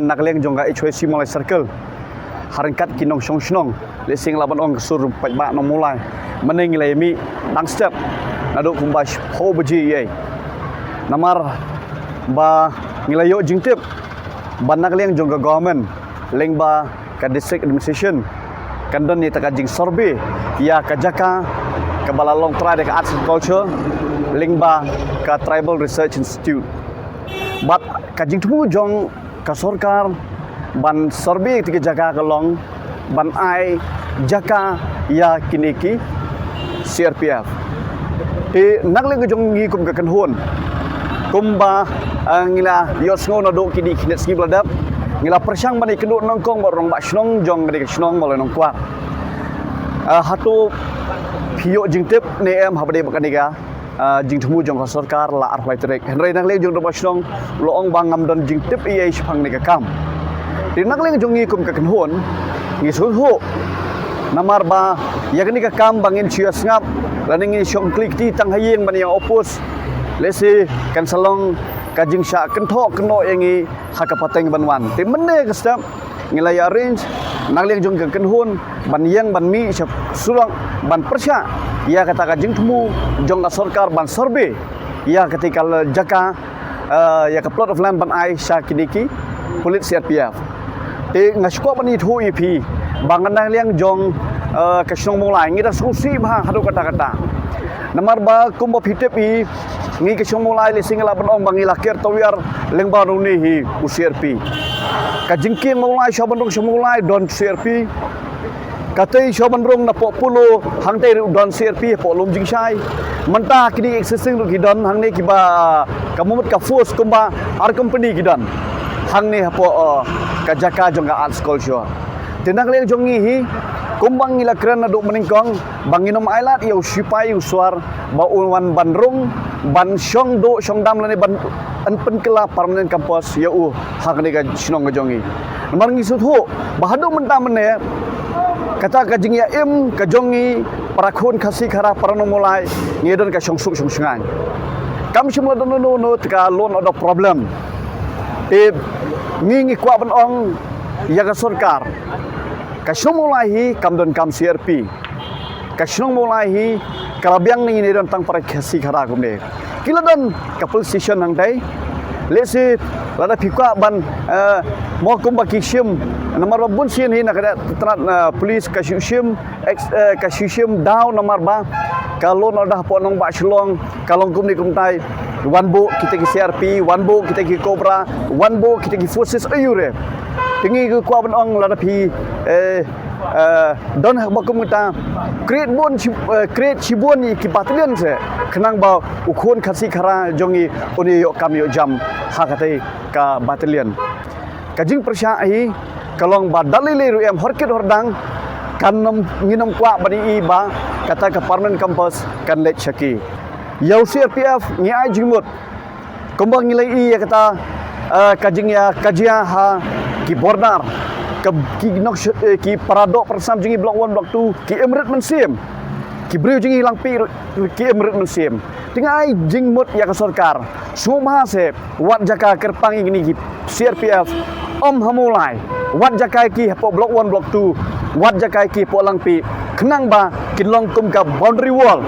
Nakleng jongga HWC mulai circle harangkat kinong song lesing laban ong sur pai ba no mulai meneng le mi dang step nado kumbash ho beji ye namar ba ngilayo jingtip ban nakleng jongga government leng ba ka district administration kandon ni taka jing sorbe ya ka jaka ka balalong tra de ka arts and culture leng ba ka tribal research institute bat ka jing tu jong ka sarkar ban sorbe tiga jaga kalong ban ai jaka ya kiniki CRPF ti nakleng jong ngi kum ka kanhon kumba ngila yosngo na do kini kinet ski bladap ngila persang bani keduk nongkong borong bak snong jong gadi snong moloi nong kwat hatu pio jingtip ne em habade bakaniga jing thmu jong ka sarkar la arfai trek henry nakleng jong do bak snong loong bangam don jingtip ie phang ne ka kam ti nakleng jong ngi kum ka kanhon ngi sulhu namar ba yakni ka kam bangin chias ngap laning ngi syong klik ti tang hayeng bani opus lesi kan salong kajing sya kenthok keno yangi hakapateng banwan ti menne ka step ngilai arrange nakleng jong ka kanhon ban yang ban mi sulang ban persya ya kata kajing thmu jong ka sarkar ban sorbe ya ketika jaka ya ka plot of land ban ai sya kiniki kulit CRPF ti ngasko bani thu EP bangan nakleng jong ka snong mulai ngira susi ba hadu kata-kata namar ba kumba phitep i ngi ka snong mulai lesing la ban ong bangi lakir tawir leng ba no ni hi CRP ka jingking mulai shoban rong mulai don CRP katei shoban rong na populo hangte don CRP po lom jingsai manta kini existing ru gidon hang ne kiba kamumut ka force kumba ar company gidon hang ne po ka jaka jong ka arts culture tindak le jong hi kumbang ngila kran na do meningkong banginom ailat iau sipai uswar ba unwan bandrung ban syong do syong dam lani ban anpen kela permanent campus yau hak ni ka snong jongi nomor ngi suthu bahado menta mene kata ka jing ya im ka jongi parakhun khasi khara parano mulai ngedon ka songsuk songsungan kam simla don no ka loan ada problem te ngi kwa ban ong ya ka sarkar ka mulai hi kam don kam CRP ka mulai hi kalabiang ni don tang para khasi khara kumne kila don ka police station hang dai lesi lada phikwa ban mo kum ba kishim nomor bun sien hi na kada trat police ka shishim down nomor ba kalau nodah po nong ba shlong kalong kum ni kum tai one bo kita ki CRP one bo kita ki cobra one bo kita ki forces ayure tingi ku kwa ban ong lada phi don hak bakum ta create chibun ni ki battalion se khnang ba ukhon khasi khara jongi uni yo kam yo jam hakatai ka battalion kajing persya hi kalong ba dalile ru em horkit hordang kanam nginom kwa bani i ba kata ka permanent campus kan let shaki yau CRPF ngi ai jingmut kumbang ngilai i kata kajing ya kajia ha ki border ki nok ki paradok persam jingi block 1 block 2 ki emret mensim ki breu jingi langpi ki emret mensim tingai jingmut ya ka sarkar sumha se wat jaka kerpang ini ki CRPF om hamulai wat jaka ki po block 1 block 2 wat jaka ki po langpi khnang ba kin long kum ka boundary wall